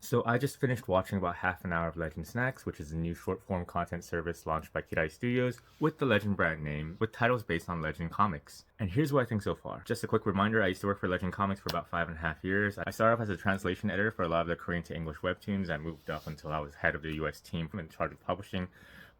So I just finished watching about half an hour of Lezhin Snacks, which is a new short-form content service launched by Kidari Studios with the Legend brand name, with titles based on Legend comics. And here's what I think so far. Just a quick reminder, I used to work for Legend Comics for about 5.5 years. I started off as a translation editor for a lot of the Korean to English webtoons. I moved up until I was head of the US team in charge of publishing,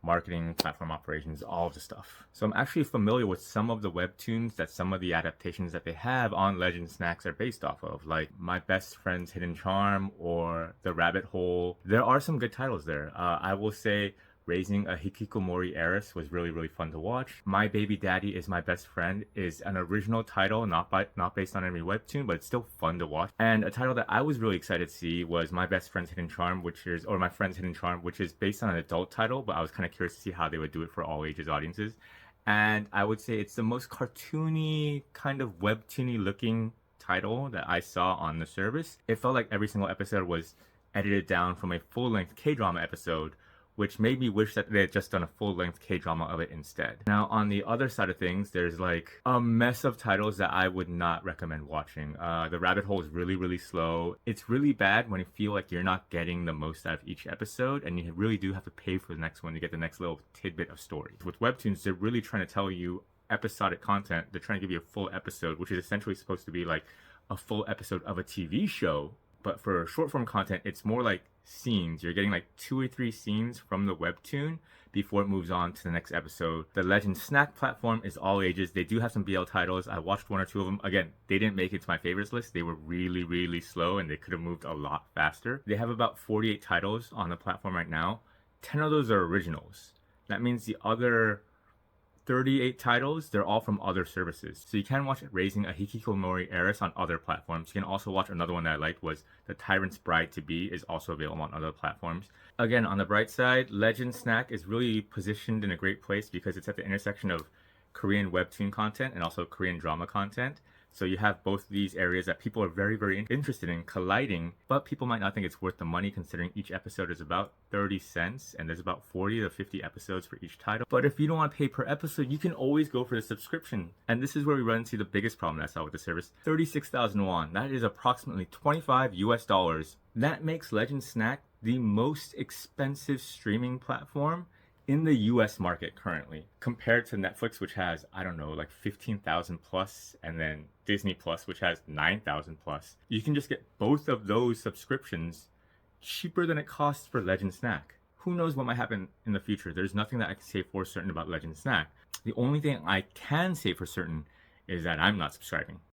marketing, platform operations, all of the stuff. So I'm actually familiar with some of the webtoons that some of the adaptations that they have on Lezhin Snacks are based off of, like My Best Friend's Hidden Charm or The Rabbit Hole. There are some good titles there. I will say Raising a Hikikomori Heiress was really fun to watch. My Baby Daddy is My Best Friend is an original title, not based on any webtoon, but it's still fun to watch. And a title that I was really excited to see was My Best Friend's Hidden Charm, or My Friend's Hidden Charm, which is based on an adult title, but I was kind of curious to see how they would do it for all ages audiences. And I would say it's the most cartoony, kind of webtoony looking title that I saw on the service. It felt like every single episode was edited down from a full-length K-drama episode, which made me wish that they had just done a full-length K-drama of it instead. Now, on the other side of things, there's like a mess of titles that I would not recommend watching. The Rabbit Hole is really slow. It's really bad when you feel like you're not getting the most out of each episode, and you really do have to pay for the next one to get the next little tidbit of story. With webtoons, they're really trying to tell you episodic content. They're trying to give you a full episode, which is essentially supposed to be like a full episode of a TV show. But for short form content, it's more like scenes. You're getting like 2 or 3 scenes from the webtoon before it moves on to the next episode. The Lezhin Snack platform is all ages. They do have some BL titles. I watched 1 or 2 of them. Again, they didn't make it to my favorites list. They were really slow and they could have moved a lot faster. They have about 48 titles on the platform right now. 10 of those are originals. That means the other 38 titles, they're all from other services. So you can watch Raising a Hikikomori Heiress on other platforms. You can also watch another one that I liked was The Tyrant's Bride to Be is also available on other platforms. Again, on the bright side, Lezhin Snack is really positioned in a great place because it's at the intersection of Korean webtoon content and also Korean drama content. So you have both these areas that people are very interested in colliding, but people might not think it's worth the money considering each episode is about 30 cents and there's about 40 to 50 episodes for each title. But if you don't want to pay per episode, you can always go for the subscription. And this is where we run into the biggest problem that I saw with the service. 36,000 won. That is approximately 25 US dollars. That makes Lezhin Snack the most expensive streaming platform in the US market currently, compared to Netflix, which has, I don't know, like 15,000 plus, and then Disney Plus, which has 9,000 plus. You can just get both of those subscriptions cheaper than it costs for Lezhin Snack. Who knows what might happen in the future? There's nothing that I can say for certain about Lezhin Snack. The only thing I can say for certain is that I'm not subscribing.